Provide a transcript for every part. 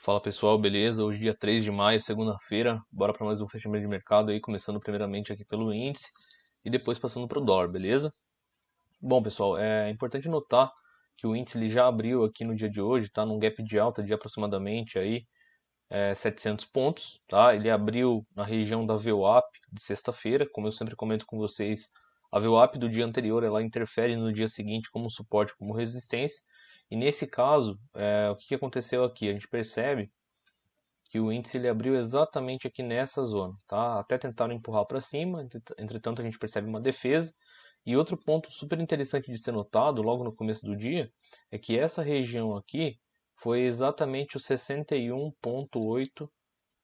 Fala pessoal, beleza? Hoje dia 3 de maio, segunda-feira, bora para mais um fechamento de mercado aí, começando primeiramente aqui pelo índice e depois passando para o dólar, beleza? Bom pessoal, é importante notar que o índice ele já abriu aqui no dia de hoje, tá num gap de alta de aproximadamente aí 700 pontos, tá? Ele abriu na região da VWAP de sexta-feira, como eu sempre comento com vocês, a VWAP do dia anterior ela interfere no dia seguinte como suporte, como resistência. E nesse caso, o que aconteceu aqui? A gente percebe que o índice ele abriu exatamente aqui nessa zona, tá? Até tentaram empurrar para cima, entretanto a gente percebe uma defesa. E outro ponto super interessante de ser notado logo no começo do dia é que essa região aqui foi exatamente o 61,8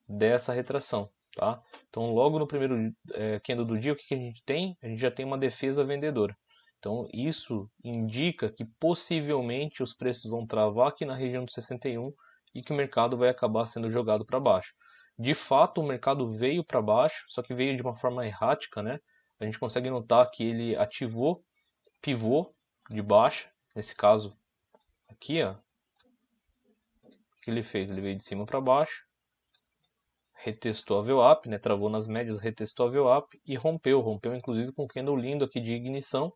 dessa retração, tá? Então logo no primeiro candle do dia, o que a gente tem? A gente já tem uma defesa vendedora. Então isso indica que possivelmente os preços vão travar aqui na região do 61 e que o mercado vai acabar sendo jogado para baixo. De fato, o mercado veio para baixo, só que veio de uma forma errática, né? A gente consegue notar que ele ativou pivô de baixa, nesse caso aqui, ó. O que ele fez? Ele veio de cima para baixo, retestou a VWAP, né? Travou nas médias, retestou a VWAP e rompeu inclusive com um candle lindo aqui de ignição.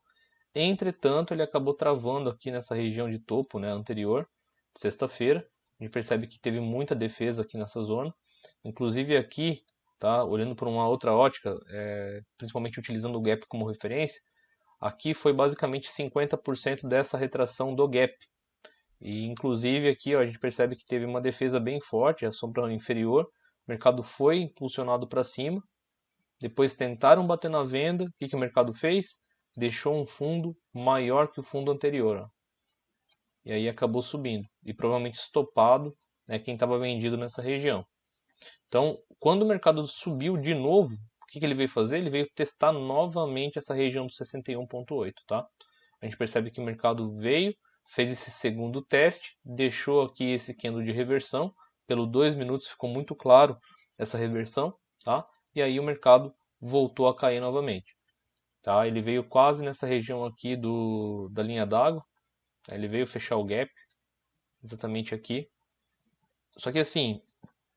Entretanto, ele acabou travando aqui nessa região de topo, né, anterior, sexta-feira. A gente percebe que teve muita defesa aqui nessa zona. Inclusive aqui, tá, olhando por uma outra ótica, principalmente utilizando o gap como referência, aqui foi basicamente 50% dessa retração do gap. E inclusive aqui ó, a gente percebe que teve uma defesa bem forte, a sombra inferior. O mercado foi impulsionado para cima. Depois tentaram bater na venda. O que o mercado fez? Deixou um fundo maior que o fundo anterior. Ó. E aí acabou subindo. E provavelmente estopado, né, quem estava vendido nessa região. Então, quando o mercado subiu de novo, o que ele veio fazer? Ele veio testar novamente essa região do 61,8, tá? A gente percebe que o mercado veio, fez esse segundo teste, deixou aqui esse candle de reversão, pelo 2 minutos ficou muito claro essa reversão, tá? E aí o mercado voltou a cair novamente, tá? Ele veio quase nessa região aqui da linha d'água, ele veio fechar o gap, exatamente aqui. Só que assim,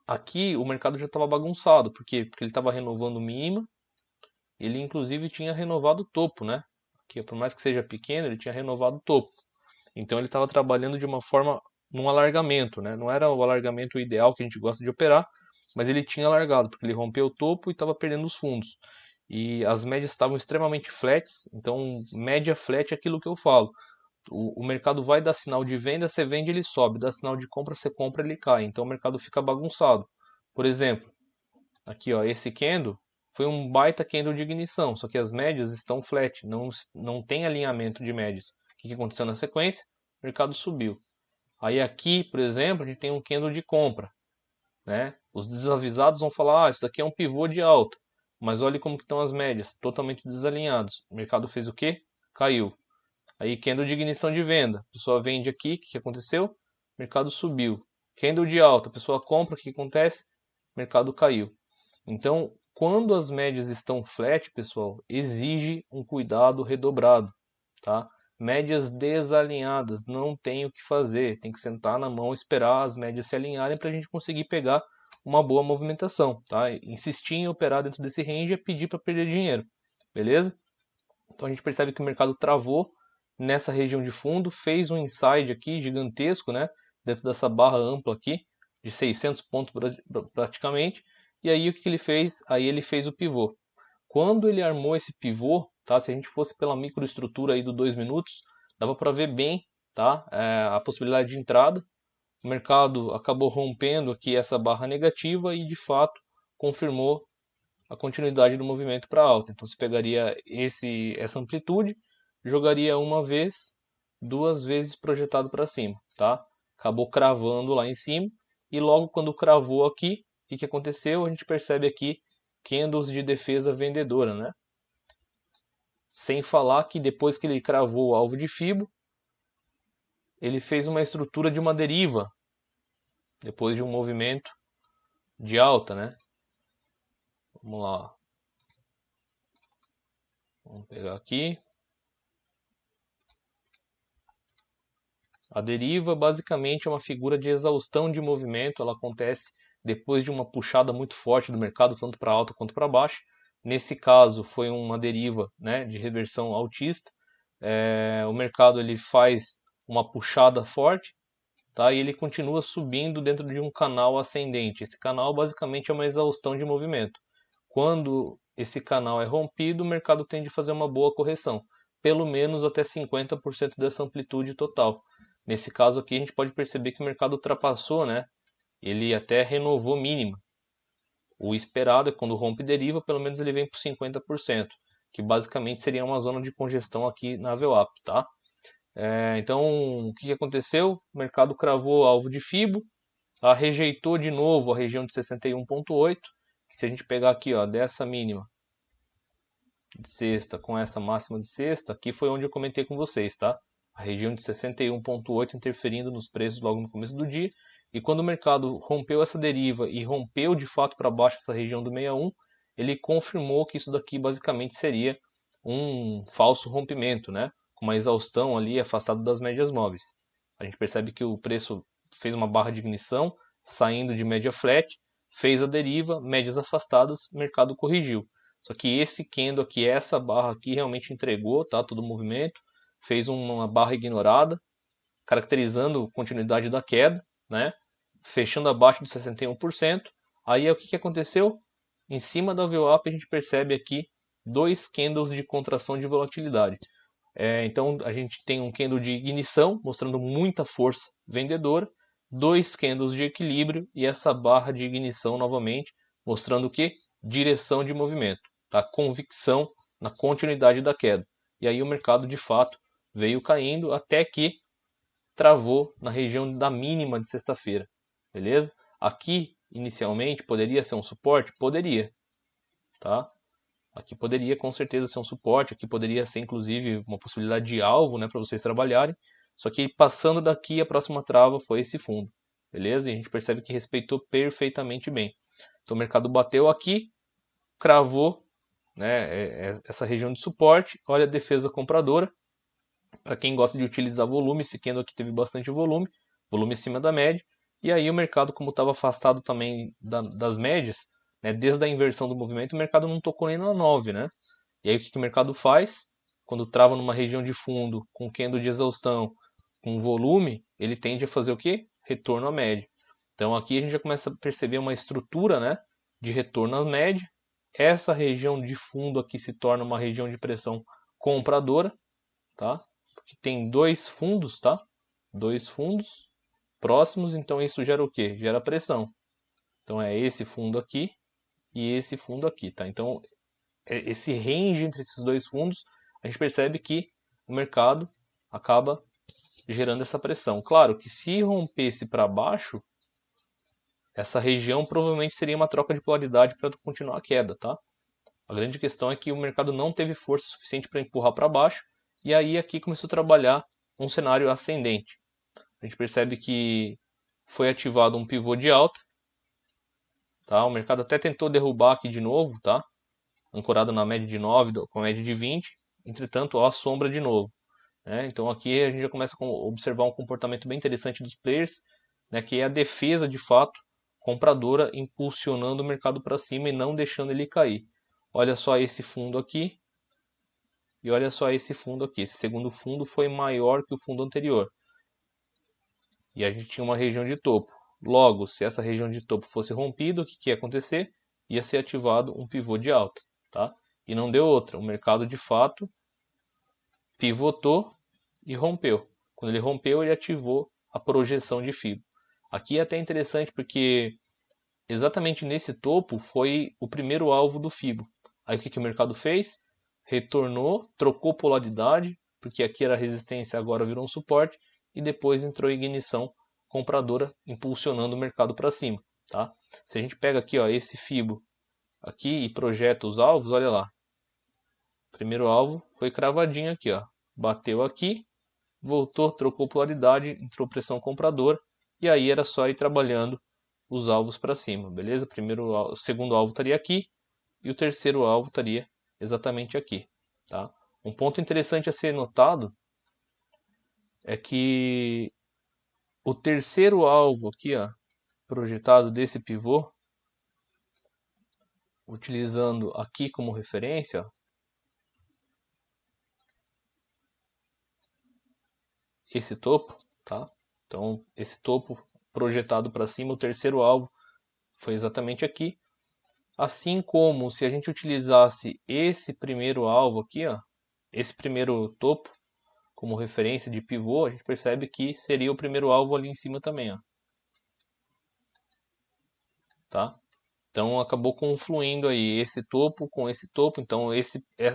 aqui o mercado já estava bagunçado, por quê? Porque ele estava renovando o mínima, ele inclusive tinha renovado o topo, né? Aqui, por mais que seja pequeno, ele tinha renovado o topo. Então ele estava trabalhando de uma forma num alargamento, né? Não era o alargamento ideal que a gente gosta de operar, mas ele tinha alargado, porque ele rompeu o topo e estava perdendo os fundos. E as médias estavam extremamente flats, então média flat é aquilo que eu falo. O mercado vai dar sinal de venda, você vende, ele sobe, dá sinal de compra, você compra, ele cai. Então o mercado fica bagunçado. Por exemplo, aqui ó, esse candle foi um baita candle de ignição, só que as médias estão flat, não tem alinhamento de médias. O que aconteceu na sequência? O mercado subiu. Aí aqui, por exemplo, a gente tem um candle de compra, né? Os desavisados vão falar, isso daqui é um pivô de alta, mas olhe como que estão as médias, totalmente desalinhados. O mercado fez o quê? Caiu. Aí candle de ignição de venda, a pessoa vende aqui, o que aconteceu? O mercado subiu. Candle de alta, a pessoa compra, o que acontece? O mercado caiu. Então, quando as médias estão flat, pessoal, exige um cuidado redobrado, tá? Médias desalinhadas, não tem o que fazer, tem que sentar na mão, esperar as médias se alinharem para a gente conseguir pegar uma boa movimentação, tá? Insistir em operar dentro desse range é pedir para perder dinheiro, beleza? Então a gente percebe que o mercado travou nessa região de fundo, fez um inside aqui gigantesco, né? Dentro dessa barra ampla aqui, de 600 pontos praticamente. E aí o que ele fez? Aí ele fez o pivô. Quando ele armou esse pivô, tá? Se a gente fosse pela microestrutura aí do 2 minutos, dava para ver bem, tá? A possibilidade de entrada. O mercado acabou rompendo aqui essa barra negativa e de fato confirmou a continuidade do movimento para alta. Então você pegaria essa amplitude, jogaria uma vez, duas vezes projetado para cima, tá? Acabou cravando lá em cima e logo quando cravou aqui, o que aconteceu? A gente percebe aqui candles de defesa vendedora, né? Sem falar que depois que ele cravou o alvo de Fibo, ele fez uma estrutura de uma deriva depois de um movimento de alta, né? Vamos lá. Vamos pegar aqui. A deriva basicamente é uma figura de exaustão de movimento, ela acontece depois de uma puxada muito forte do mercado, tanto para alta quanto para baixo. Nesse caso foi uma deriva, né, de reversão altista. O mercado ele faz uma puxada forte, tá? E ele continua subindo dentro de um canal ascendente. Esse canal basicamente é uma exaustão de movimento. Quando esse canal é rompido, o mercado tende a fazer uma boa correção, pelo menos até 50% dessa amplitude total. Nesse caso aqui a gente pode perceber que o mercado ultrapassou, né? Ele até renovou mínima. O esperado é quando rompe deriva, pelo menos ele vem por 50%, que basicamente seria uma zona de congestão aqui na VWAP, tá? Então, o que aconteceu? O mercado cravou alvo de FIBO, rejeitou de novo a região de 61,8, que se a gente pegar aqui, ó, dessa mínima de sexta com essa máxima de sexta, aqui foi onde eu comentei com vocês, tá? A região de 61,8 interferindo nos preços logo no começo do dia. E quando o mercado rompeu essa deriva e rompeu de fato para baixo essa região do 61, ele confirmou que isso daqui basicamente seria um falso rompimento, né? Com uma exaustão ali afastado das médias móveis. A gente percebe que o preço fez uma barra de ignição, saindo de média flat, fez a deriva, médias afastadas, mercado corrigiu. Só que esse candle aqui, essa barra aqui realmente entregou, tá? Todo o movimento, fez uma barra ignorada, caracterizando a continuidade da queda, né? Fechando abaixo de 61%. Aí o que aconteceu? Em cima da VWAP a gente percebe aqui dois candles de contração de volatilidade. Então a gente tem um candle de ignição, mostrando muita força vendedora, dois candles de equilíbrio e essa barra de ignição novamente, mostrando o que? Direção de movimento, tá? Convicção na continuidade da queda. E aí o mercado de fato veio caindo até que travou na região da mínima de sexta-feira, beleza? Aqui inicialmente poderia ser um suporte? Poderia, tá? Aqui poderia com certeza ser um suporte, aqui poderia ser inclusive uma possibilidade de alvo, né, para vocês trabalharem. Só que passando daqui a próxima trava foi esse fundo, beleza? E a gente percebe que respeitou perfeitamente bem. Então o mercado bateu aqui, cravou, né, essa região de suporte. Olha a defesa compradora. Para quem gosta de utilizar volume, esse candle aqui teve bastante volume, volume acima da média. E aí o mercado, como estava afastado também das médias, né, desde a inversão do movimento, o mercado não tocou nem na 9, né? E aí o que o mercado faz? Quando trava numa região de fundo, com candle de exaustão, com volume, ele tende a fazer o quê? Retorno à média. Então aqui a gente já começa a perceber uma estrutura, né, de retorno à média. Essa região de fundo aqui se torna uma região de pressão compradora, tá? Porque tem dois fundos, tá? Dois fundos próximos, então isso gera o quê? Gera pressão. Então é esse fundo aqui e esse fundo aqui, tá? Então esse range entre esses dois fundos, a gente percebe que o mercado acaba gerando essa pressão. Claro que se rompesse para baixo, essa região provavelmente seria uma troca de polaridade para continuar a queda, tá? A grande questão é que o mercado não teve força suficiente para empurrar para baixo, e aí aqui começou a trabalhar um cenário ascendente. A gente percebe que foi ativado um pivô de alta, tá? O mercado até tentou derrubar aqui de novo, tá? Ancorado na média de 9 com a média de 20, entretanto, ó, a sombra de novo. Né? Então aqui a gente já começa a observar um comportamento bem interessante dos players, né? Que é a defesa de fato compradora impulsionando o mercado para cima e não deixando ele cair. Olha só esse fundo aqui e olha só esse fundo aqui. Esse segundo fundo foi maior que o fundo anterior. E a gente tinha uma região de topo. Logo, se essa região de topo fosse rompida, o que ia acontecer? Ia ser ativado um pivô de alta, tá? E não deu outra. O mercado de fato pivotou e rompeu. Quando ele rompeu, ele ativou a projeção de FIBO. Aqui é até interessante porque exatamente nesse topo foi o primeiro alvo do FIBO. Aí o que o mercado fez? Retornou, trocou polaridade, porque aqui era resistência, agora virou um suporte, e depois entrou em ignição compradora, impulsionando o mercado para cima. Tá? Se a gente pega aqui ó, esse FIBO aqui e projeta os alvos, olha lá. O primeiro alvo foi cravadinho aqui, ó. Bateu aqui, voltou, trocou polaridade, entrou pressão compradora, e aí era só ir trabalhando os alvos para cima, beleza? O segundo alvo estaria aqui e o terceiro alvo estaria exatamente aqui, tá? Um ponto interessante a ser notado é que o terceiro alvo aqui, ó, projetado desse pivô, utilizando aqui como referência, ó, esse topo, tá? Então, esse topo projetado para cima, o terceiro alvo foi exatamente aqui. Assim como se a gente utilizasse esse primeiro alvo aqui, ó, esse primeiro topo como referência de pivô, a gente percebe que seria o primeiro alvo ali em cima também, ó. Tá? Então acabou confluindo aí esse topo com esse topo, então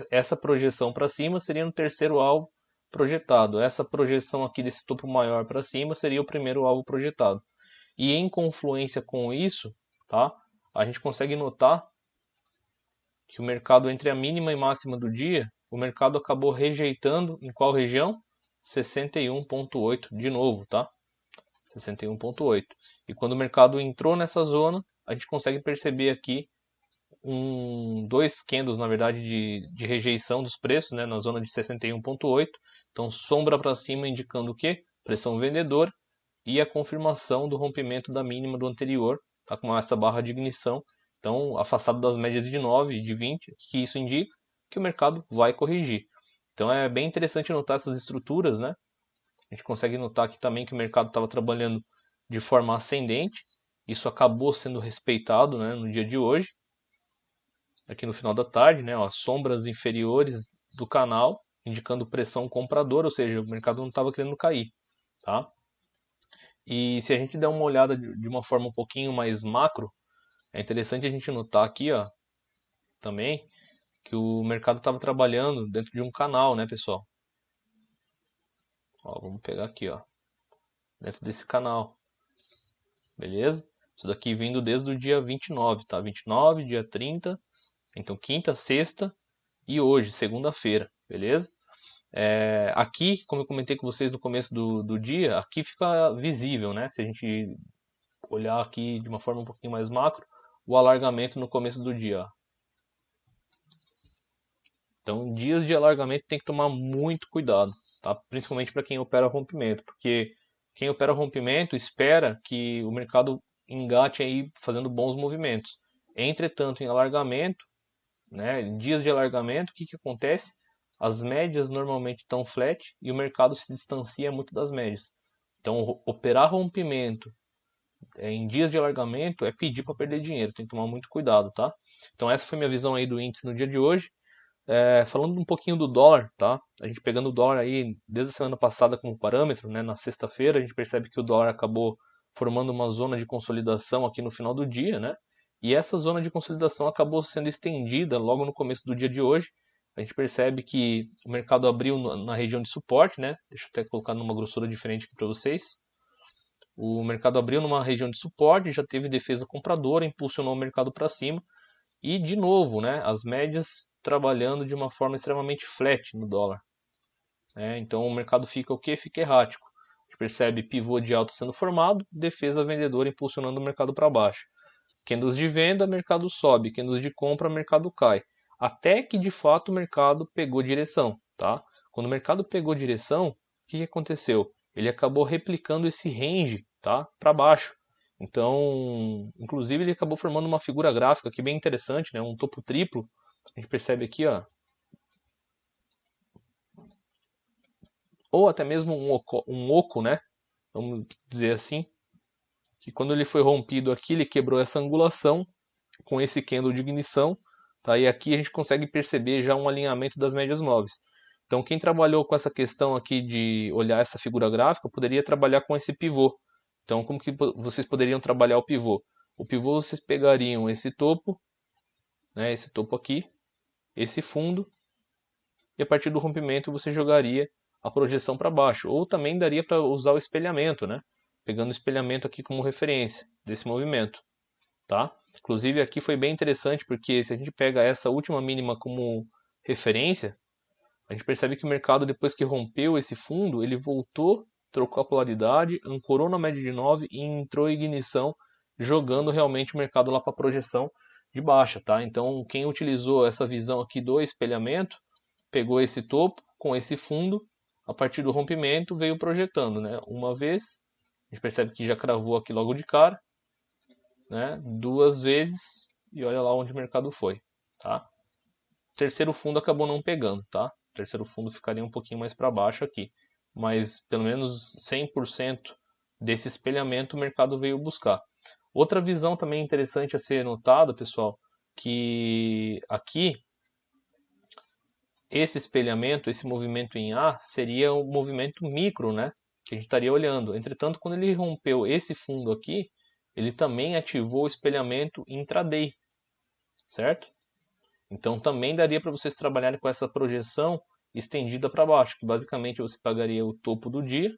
essa projeção para cima seria no terceiro alvo projetado. Essa projeção aqui desse topo maior para cima seria o primeiro alvo projetado. E em confluência com isso, tá? A gente consegue notar que o mercado entre a mínima e máxima do dia, o mercado acabou rejeitando em qual região? 61,8 de novo, tá? 61,8. E quando o mercado entrou nessa zona, a gente consegue perceber aqui dois candles, na verdade, de rejeição dos preços, né, na zona de 61,8. Então, sombra para cima indicando o quê? Pressão vendedora e a confirmação do rompimento da mínima do anterior, tá, com essa barra de ignição. Então, afastado das médias de 9 e de 20, que isso indica que o mercado vai corrigir. Então, é bem interessante notar essas estruturas, né? A gente consegue notar aqui também que o mercado estava trabalhando de forma ascendente. Isso acabou sendo respeitado, né, no dia de hoje. Aqui no final da tarde, né, ó, sombras inferiores do canal indicando pressão compradora, ou seja, o mercado não estava querendo cair. Tá? E se a gente der uma olhada de uma forma um pouquinho mais macro, é interessante a gente notar aqui, ó, também, que o mercado estava trabalhando dentro de um canal, né, pessoal? Ó, vamos pegar aqui, ó, dentro desse canal, beleza? Isso daqui vindo desde o dia 29, tá? 29, dia 30, então quinta, sexta e hoje, segunda-feira, beleza? Aqui, como eu comentei com vocês no começo do dia, aqui fica visível, né? Se a gente olhar aqui de uma forma um pouquinho mais macro, o alargamento no começo do dia, ó. Então, dias de alargamento tem que tomar muito cuidado, tá? Principalmente para quem opera rompimento, porque quem opera rompimento espera que o mercado engate aí fazendo bons movimentos. Entretanto, em alargamento, né, dias de alargamento, o que que acontece? As médias normalmente estão flat e o mercado se distancia muito das médias. Então, operar rompimento em dias de alargamento é pedir para perder dinheiro, tem que tomar muito cuidado, tá? Então, essa foi minha visão aí do índice no dia de hoje. Falando um pouquinho do dólar, tá? A gente pegando o dólar aí desde a semana passada como parâmetro, né? Na sexta-feira a gente percebe que o dólar acabou formando uma zona de consolidação aqui no final do dia, né? E essa zona de consolidação acabou sendo estendida logo no começo do dia de hoje. A gente percebe que o mercado abriu na região de suporte, né? Deixa eu até colocar numa grossura diferente aqui para vocês. O mercado abriu numa região de suporte, já teve defesa compradora, impulsionou o mercado para cima. E, de novo, né, as médias trabalhando de uma forma extremamente flat no dólar. Então o mercado fica o quê? Fica errático. A gente percebe pivô de alta sendo formado, defesa vendedora impulsionando o mercado para baixo. Candles de venda, mercado sobe. Candles de compra, mercado cai. Até que, de fato, o mercado pegou direção. Tá? Quando o mercado pegou direção, o que aconteceu? Ele acabou replicando esse range, tá, para baixo. Então, inclusive, ele acabou formando uma figura gráfica aqui bem interessante, né? Um topo triplo. A gente percebe aqui, ó, ou até mesmo um oco, né? Vamos dizer assim, que quando ele foi rompido aqui, ele quebrou essa angulação com esse candle de ignição, tá? E aqui a gente consegue perceber já um alinhamento das médias móveis. Então, quem trabalhou com essa questão aqui de olhar essa figura gráfica, poderia trabalhar com esse pivô. Então, como que vocês poderiam trabalhar o pivô? O pivô vocês pegariam esse topo, né, esse topo aqui, esse fundo, e a partir do rompimento você jogaria a projeção para baixo. Ou também daria para usar o espelhamento, né? Pegando o espelhamento aqui como referência desse movimento. Tá? Inclusive aqui foi bem interessante porque se a gente pega essa última mínima como referência, a gente percebe que o mercado, depois que rompeu esse fundo, ele voltou, trocou a polaridade, ancorou na média de 9 e entrou em ignição, jogando realmente o mercado lá para a projeção de baixa. Tá? Então, quem utilizou essa visão aqui do espelhamento, pegou esse topo com esse fundo, a partir do rompimento veio projetando, né? Uma vez, A gente percebe que já cravou aqui logo de cara, né? 2 vezes e olha lá onde o mercado foi, tá? Terceiro fundo acabou não pegando, tá? Terceiro fundo ficaria um pouquinho mais para baixo aqui, mas pelo menos 100% desse espelhamento o mercado veio buscar. Outra visão também interessante a ser notada, pessoal, que aqui esse espelhamento, esse movimento em A seria um movimento micro, né? Que a gente estaria olhando. Entretanto, quando ele rompeu esse fundo aqui, ele também ativou o espelhamento intraday, certo? Então também daria para vocês trabalharem com essa projeção estendida para baixo, que basicamente você pagaria o topo do dia,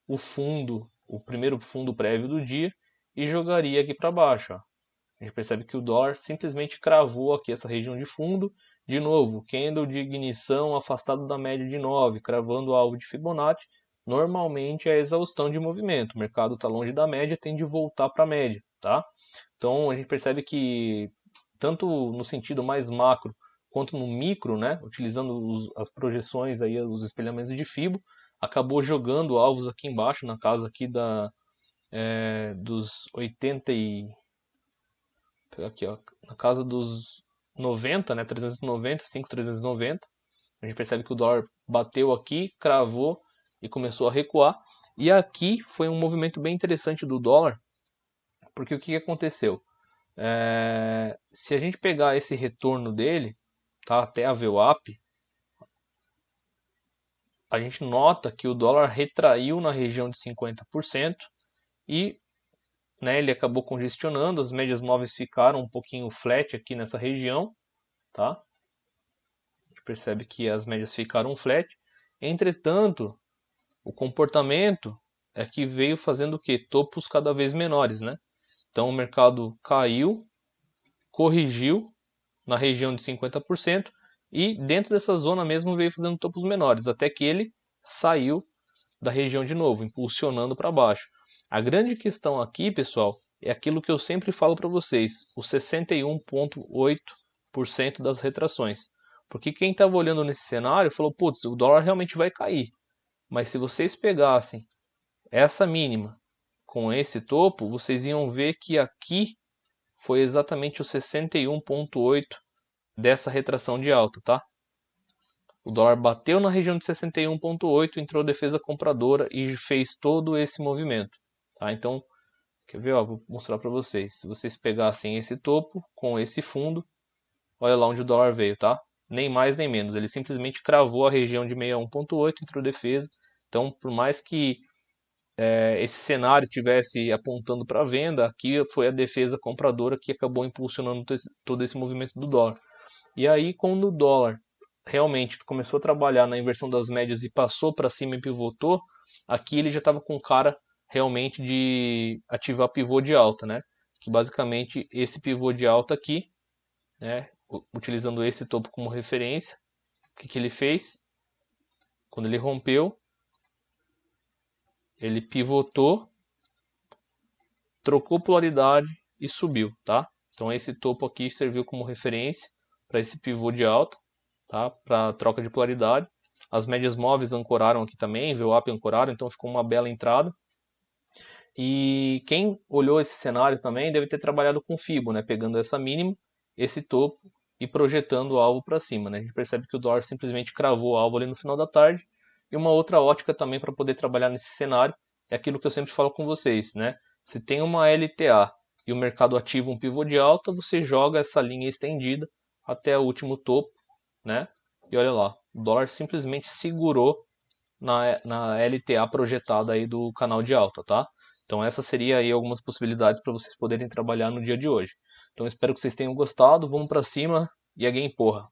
o fundo, o primeiro fundo prévio do dia e jogaria aqui para baixo. Ó. A gente percebe que o dólar simplesmente cravou aqui essa região de fundo. De novo, candle de ignição afastado da média de 9, cravando o alvo de Fibonacci. Normalmente é a exaustão de movimento. O mercado está longe da média, tem de voltar para a média. Tá? Então a gente percebe que tanto no sentido mais macro quanto no micro, né, utilizando as projeções, aí, os espelhamentos de Fibo, acabou jogando alvos aqui embaixo, na casa aqui dos 80 e... aqui, ó, na casa dos 90, né, 390, 5,390. A gente percebe que o dólar bateu aqui, cravou e começou a recuar. E aqui foi um movimento bem interessante do dólar, porque o que aconteceu? Se a gente pegar esse retorno dele, tá, até a VWAP, a gente nota que o dólar retraiu na região de 50% e, né, ele acabou congestionando, as médias móveis ficaram um pouquinho flat aqui nessa região, tá? A gente percebe que as médias ficaram flat. Entretanto, o comportamento é que veio fazendo o quê? Topos cada vez menores, né? Então o mercado caiu, corrigiu na região de 50% e dentro dessa zona mesmo veio fazendo topos menores, até que ele saiu da região de novo, impulsionando para baixo. A grande questão aqui, pessoal, é aquilo que eu sempre falo para vocês, os 61,8% das retrações. Porque quem estava olhando nesse cenário falou, putz, o dólar realmente vai cair. Mas se vocês pegassem essa mínima com esse topo, vocês iam ver que aqui foi exatamente o 61,8 dessa retração de alta, tá? O dólar bateu na região de 61,8, entrou defesa compradora e fez todo esse movimento, tá? Então, quer ver? Ó, vou mostrar para vocês. Se vocês pegassem esse topo com esse fundo, olha lá onde o dólar veio, tá? Nem mais nem menos. Ele simplesmente cravou a região de 61,8, entrou defesa. Então, por mais que esse cenário tivesse apontando para venda, aqui foi a defesa compradora que acabou impulsionando todo esse movimento do dólar. E aí, quando o dólar realmente começou a trabalhar na inversão das médias e passou para cima e pivotou, aqui ele já estava com cara realmente de ativar pivô de alta, né? Que basicamente esse pivô de alta aqui, né, utilizando esse topo como referência, o que ele fez? Quando ele rompeu, ele pivotou, trocou polaridade e subiu, tá? Então esse topo aqui serviu como referência para esse pivô de alta, tá? Para troca de polaridade. As médias móveis ancoraram aqui também, VWAP ancoraram, então ficou uma bela entrada. E quem olhou esse cenário também deve ter trabalhado com Fibo, né? Pegando essa mínima, esse topo e projetando o alvo para cima, né? A gente percebe que o dólar simplesmente cravou o alvo ali no final da tarde. E uma outra ótica também para poder trabalhar nesse cenário é aquilo que eu sempre falo com vocês, né? Se tem uma LTA e o mercado ativa um pivô de alta, você joga essa linha estendida até o último topo, né? E olha lá, o dólar simplesmente segurou na LTA projetada aí do canal de alta, tá? Então essa seria aí algumas possibilidades para vocês poderem trabalhar no dia de hoje. Então espero que vocês tenham gostado, vamos para cima e a game porra!